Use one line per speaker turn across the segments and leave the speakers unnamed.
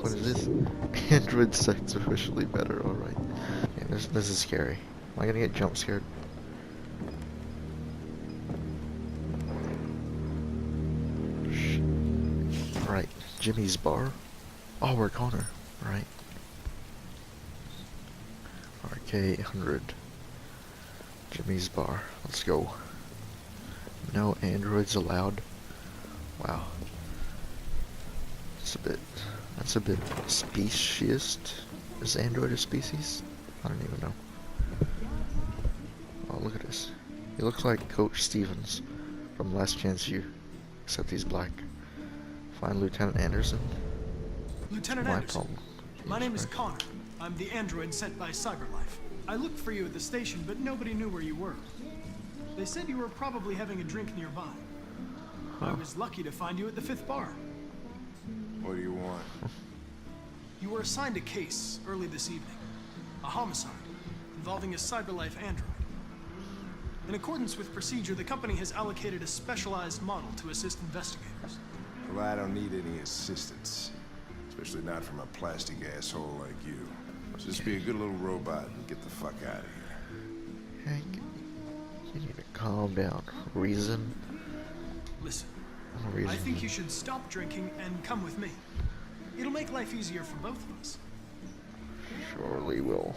What is this? Android sex officially better, alright. Yeah, this is scary. Am I gonna get jump scared? Alright, Jimmy's bar. Oh, we're Connor. Right. RK100. Jimmy's bar. Let's go. No androids allowed. Wow. That's a bit speciesist. Is android a species? I don't even know. Oh, look at this. He looks like Coach Stevens from Last Chance U, except he's black. Find Lieutenant Anderson.
Lieutenant
My
Anderson,
problem.
my name is
Christ.
Connor. I'm the android sent by CyberLife. I looked for you at the station, but nobody knew where you were. They said you were probably having a drink nearby. I was lucky to find you at the 5th bar.
What do you want?
You were assigned a case early this evening. A homicide involving a CyberLife android. In accordance with procedure, the company has allocated a specialized model to assist investigators.
Well, I don't need any assistance. Especially not from a plastic asshole like you. Just be a good little robot and get the fuck out of here.
Hank, you need to calm down. Reason?
Listen,
Reason.
I think you should stop drinking and come with me. It'll make life easier for both of us.
Surely will.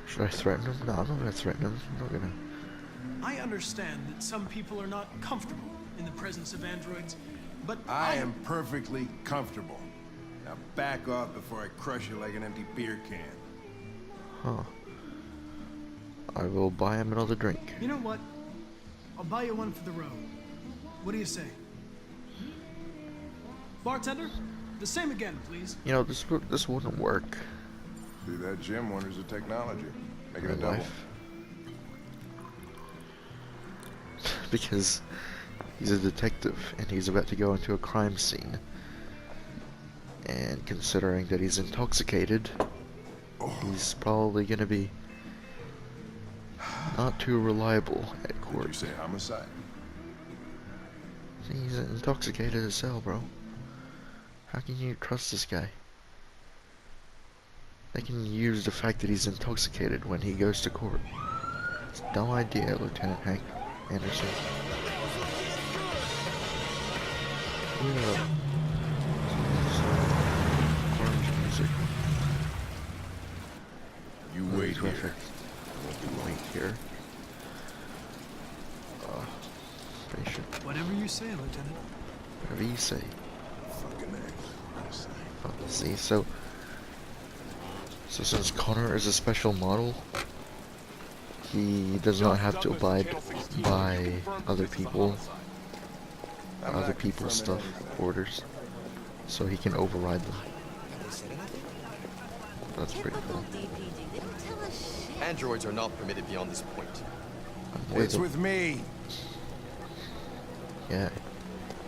Should I threaten him? No, I'm not gonna threaten him. I'm not gonna.
I understand that some people are not comfortable in the presence of androids, but
I am perfectly comfortable. Now back off before I crush you like an empty beer can.
Huh. I will buy him another drink.
You know what? I'll buy you one for the road. What do you say? Bartender, the same again, please.
You know, this wouldn't work.
See, that Jim wonders the technology. Make it a
Real
double.
life. Because he's a detective and he's about to go into a crime scene. And considering that he's intoxicated, he's probably gonna be not too reliable at
Did you
court.
say homicide?
He's intoxicated as hell, bro. How can you trust this guy? They can use the fact that he's intoxicated when he goes to court. It's a dumb idea, Lieutenant Hank Anderson. Yeah. Orange music.
You
Really
wait
terrific.
here.
Wait here. Spaceship.
Whatever you say, Lieutenant.
Whatever you say.
Fucking
See, so since Connor is a special model, he does not have to abide by other people's stuff, orders, so he can override them. That's pretty cool.
Androids are not permitted beyond this point.
It's with me.
Yeah,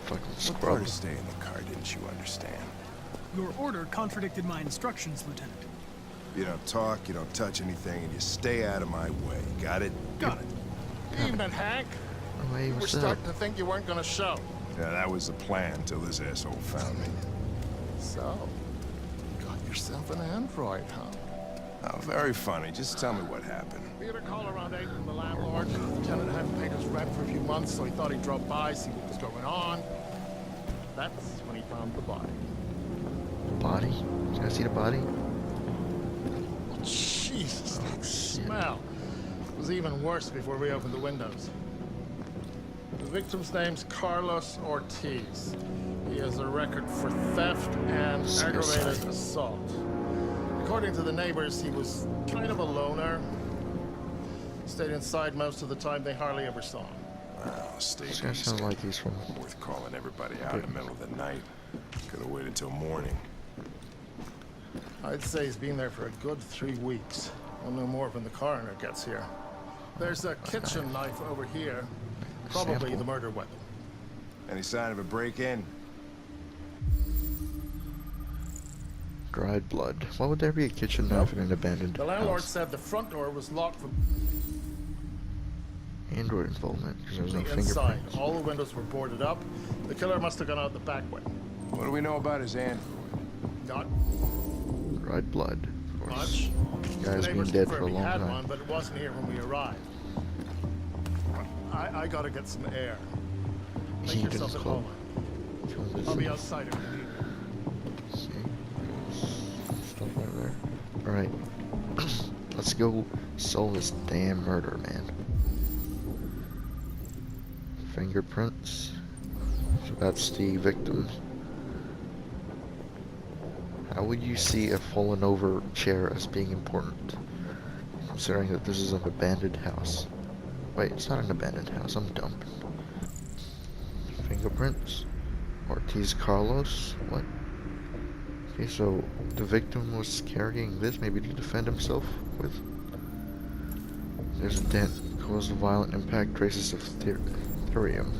fucking
What part
scrub.
of stay in the car didn't you understand?
Your order contradicted my instructions, Lieutenant.
You don't talk, you don't touch anything, and you stay out of my way. Got it?
Got it.
Evening, Hank.
Oh, hey,
We were
what's up?
starting to think you weren't gonna show.
Yeah, that was the plan till this asshole found me.
So, got yourself an android, huh?
Oh, very funny. Just tell me what happened.
We had a call around 8 from the landlord. The tenant hadn't paid his rent for a few months, so he thought he'd drop by, see what was going on. That's when he found the body.
Body? Can I see the body?
Oh, Jesus, that
shit.
smell. It was even worse before we opened the windows. The victim's name's Carlos Ortiz. He has a record for theft and
Suicide.
aggravated assault. According to the neighbors, he was kind of a loner. Stayed inside most of the time. They hardly ever saw him.
Oh, stay
This guy sounds like he's from.
worth calling everybody out in the middle of the night. Could have waited till morning.
I'd say he's been there for a good 3 weeks. We'll know more when the coroner gets here. There's a kitchen knife over here. Probably
Sample.
the murder weapon.
Any sign of a break-in?
Dried blood. Why would there be a kitchen knife in an abandoned
The landlord
house?
said the front door was locked from...
Android involvement, because there was no
The inside,
fingerprints.
all the windows were boarded up. The killer must have gone out the back way.
What do we know about his android?
Not
Dried blood, of course.
much.
Guy's
The
been
neighbors
dead for a
confirmed he
long
had
time.
one, but it wasn't here when we arrived. I gotta get some air. Make
Eden's
yourself at
Club.
home. I'll be outside if you need me.
See? Stuff right there. Alright. Let's go solve this damn murder, man. Fingerprints. So that's the victim. How would you see a fallen over chair as being important? Considering that this is an abandoned house. Wait, it's not an abandoned house, I'm dumb. Fingerprints? Ortiz Carlos? What? Okay, so the victim was carrying this maybe to defend himself with? There's a dent caused a violent impact, traces of therium.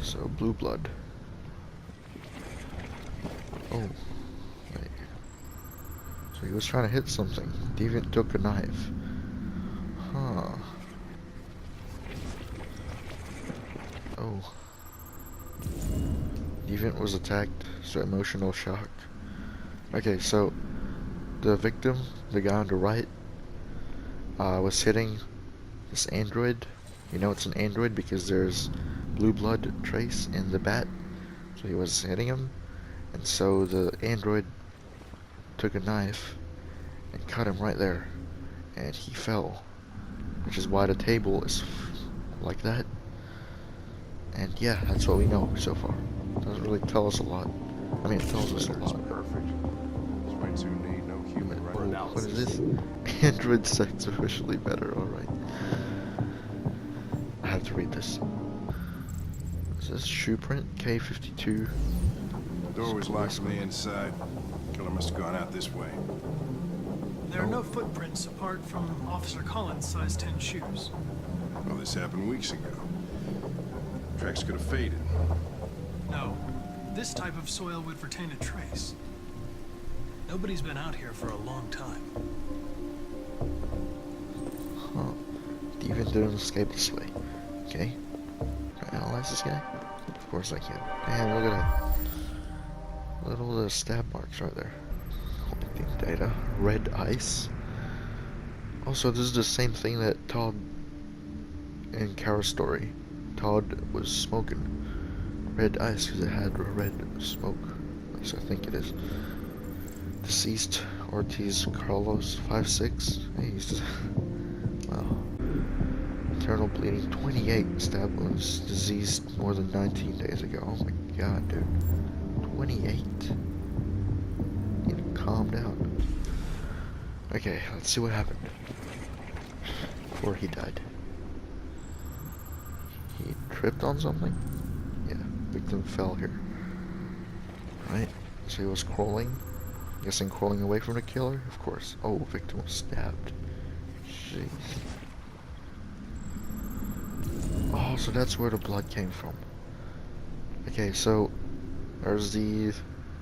So, blue blood. Oh, wait. So he was trying to hit something. Deviant took a knife. Huh. Oh. Deviant was attacked, so emotional shock. Okay, so the victim, the guy on the right, was hitting this android. You know it's an android because there's blue blood trace in the bat. So he was hitting him, and so the android took a knife and cut him right there, and he fell, which is why the table is like that. And yeah, that's what we know so far. Doesn't really tell us a lot. I mean, it tells us a
Letter's
lot.
perfect. This way too need no human
Oh,
right.
what is this? Android sex officially better, alright. I have to read this. Is this shoe print? K52.
The door was locked from the inside. Killer must have gone out this way.
There are no footprints apart from Officer Collins' size 10 shoes.
Well, this happened weeks ago. Tracks could have faded.
No, this type of soil would retain a trace. Nobody's been out here for a long time.
Huh. Deviant didn't escape this way. Okay. Can I analyze this guy? Of course I can. Damn, look at that. Little stab marks right there. Collecting data. Red ice. Also, this is the same thing that Todd in Kara's story. Todd was smoking red ice because it had red smoke. At least I think it is. Deceased Ortiz Carlos, 5'6". Hey, he's wow. Internal bleeding, 28 stab wounds, diseased more than 19 days ago. Oh my god, dude. 28. Need to calm down. Okay, let's see what happened before he died. He tripped on something? Yeah, victim fell here. Right? So he was crawling. Guessing crawling away from the killer? Of course. Oh, victim was stabbed. Jeez. Oh, so that's where the blood came from. Okay, so there's the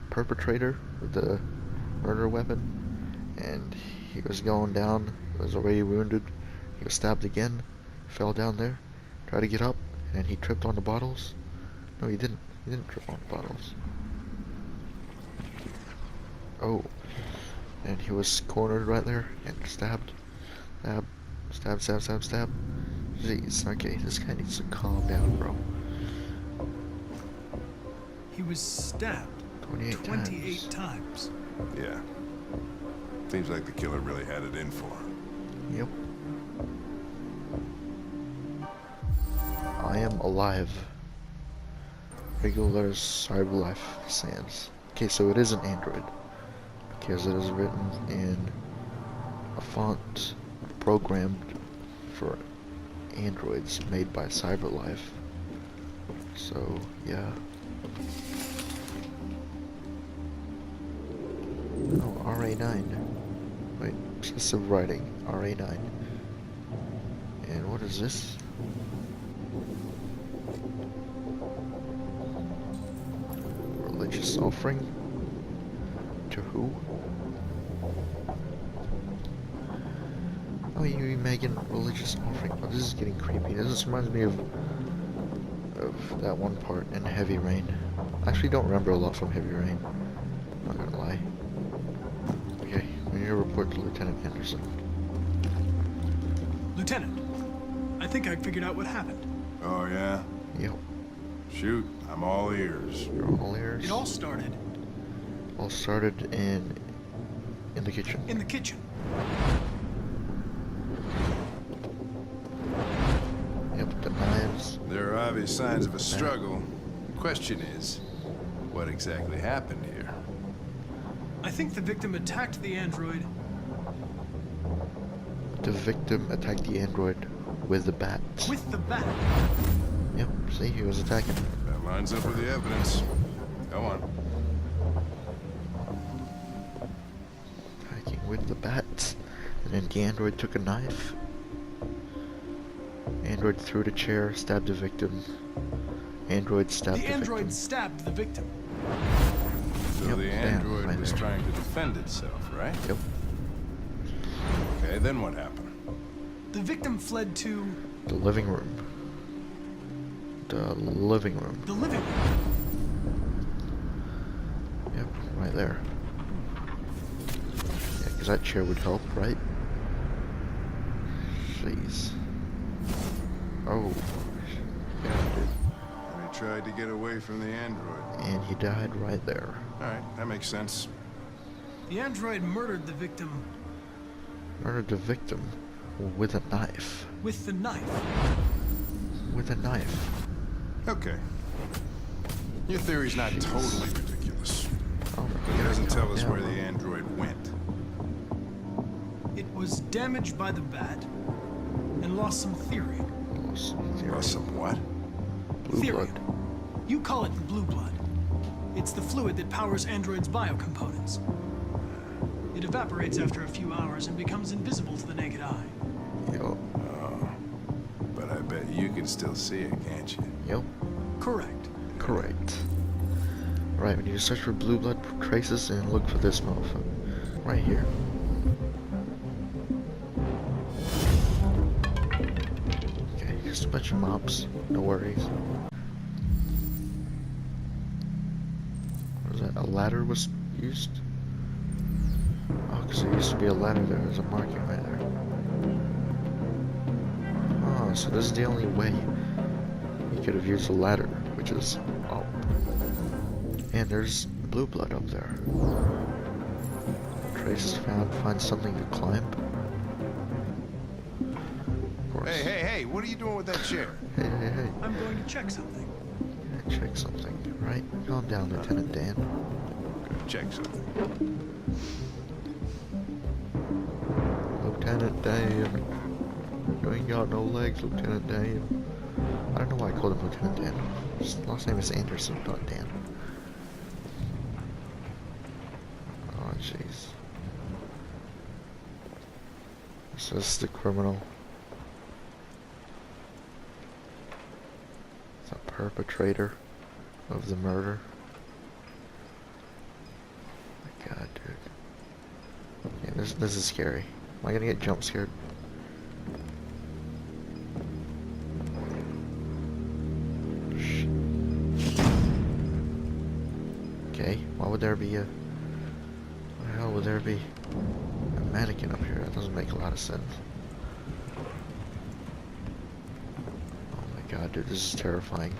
perpetrator with the murder weapon, and he was going down, was already wounded. He was stabbed again, fell down there, tried to get up, and then he tripped on the bottles. No, he didn't. He didn't trip on the bottles. Oh, and he was cornered right there and stabbed. Stab, stab, stab, stab. Jeez, okay, this guy needs to calm down, bro.
He was stabbed 28 times.
Yeah. Seems like the killer really had it in for him.
Yep. I am alive. Regular Cyberlife Sans. Okay, so it is an Android. Because it is written in a font programmed for androids made by Cyberlife. So, yeah. Oh, RA9. Wait, excessive writing. RA9. And what is this? Religious offering? To who? are you making religious offering? Oh, this is getting creepy. This reminds me of that one part in Heavy Rain. I actually don't remember a lot from Heavy Rain. Not gonna lie. Okay, we need to report to Lieutenant Anderson.
Lieutenant, I think I figured out what happened.
Oh, yeah?
Yep,
Shoot, I'm all ears.
you're all ears.
It all started
All started in the kitchen.
in the kitchen.
Yep, the knives.
There are obvious signs of a struggle. The question is, what exactly happened here?
I think the victim attacked the android.
The victim attacked the android with the bat.
With the bat.
Yep, see, he was attacking.
That lines up with the evidence. Go on.
Attacking with the bat. And then the android took a knife. Android threw the chair, stabbed the victim. Android stabbed
The
the
android
victim.
stabbed the victim.
So
Yep,
the
bam,
android
right
was
there.
trying to defend itself, right?
Yep.
Okay, then what happened?
The victim fled to
The living room. The living room.
the living room.
Yep, right there. Yeah, because that chair would help, right? Jeez. Oh. Yeah, dude.
And he tried to get away from the android.
And he died right there.
Alright, that makes sense.
The android murdered the victim
Murdered the victim with a knife.
with the knife.
With a knife.
Okay. Your theory's not totally ridiculous.
Oh,
It doesn't tell us
yeah,
where
well,
the android went.
It was damaged by the bat and lost some theory.
lost
Or some what?
blue
Theory.
blood.
You call it the blue blood. It's the fluid that powers androids' biocomponents. It evaporates after a few hours and becomes invisible to the naked eye.
Yep.
But I bet you can still see it, can't you?
Yep.
Correct.
Correct. Right, we need to search for blue blood traces and look for this motherfucker. Right here. Okay, just a bunch of mobs. No worries. What was that? A ladder was used? Oh, because there used to be a ladder there. There's a marking right there. Oh, so this is the only way he could have used a ladder, which is up. And there's blue blood up there. Traces found. Find something to climb. Of course.
Hey, what are you doing with that chair?
Hey.
I'm going to check something.
Check something, right? Calm down, Lieutenant Dan.
Go check something.
Lieutenant Dan. You ain't got no legs, Lieutenant Dan. I don't know why I called him Lieutenant Dan. His last name is Anderson, not Dan. Oh, jeez. So this is the criminal. The perpetrator of the murder. Oh my God, dude. Yeah, this is scary. Am I gonna get jump scared? Shh. Okay, why would there be a... Why the hell would there be a mannequin up here? That doesn't make a lot of sense. Oh my God, dude, this is terrifying.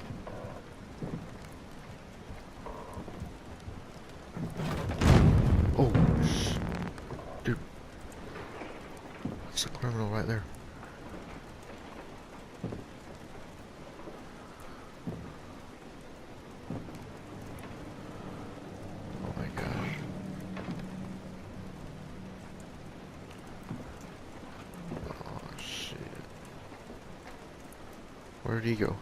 Oh, shh. Dude. It's a criminal right there. Oh my gosh. Oh shit. Where did he go?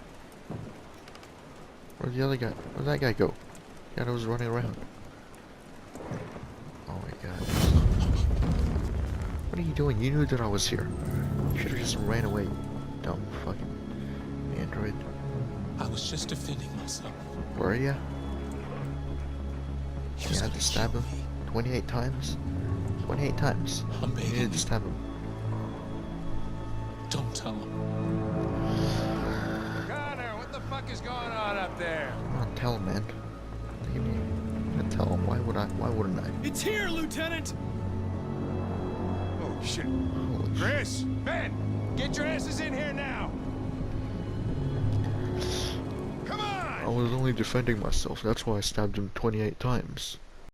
Where'd the other guy? Where'd that guy go? The guy was running around. Oh my God. What are you doing? You knew that I was here. You should have just ran away. Dumb fucking android.
I was just defending myself.
Were ya?
He
You
was
had
gonna
to stab
kill
him
me.
28 times? 28 times.
I'm
You
begging
needed
you.
to stab him.
Don't tell him.
Connor, what the fuck is going on up there?
Come on, tell him, man. What do you mean? I'm gonna tell him. Why wouldn't I?
It's here, Lieutenant!
Oh, shit.
Holy
Chris, Ben, get your asses in here now. Come
I
on!
was only defending myself. That's why I stabbed him 28 times.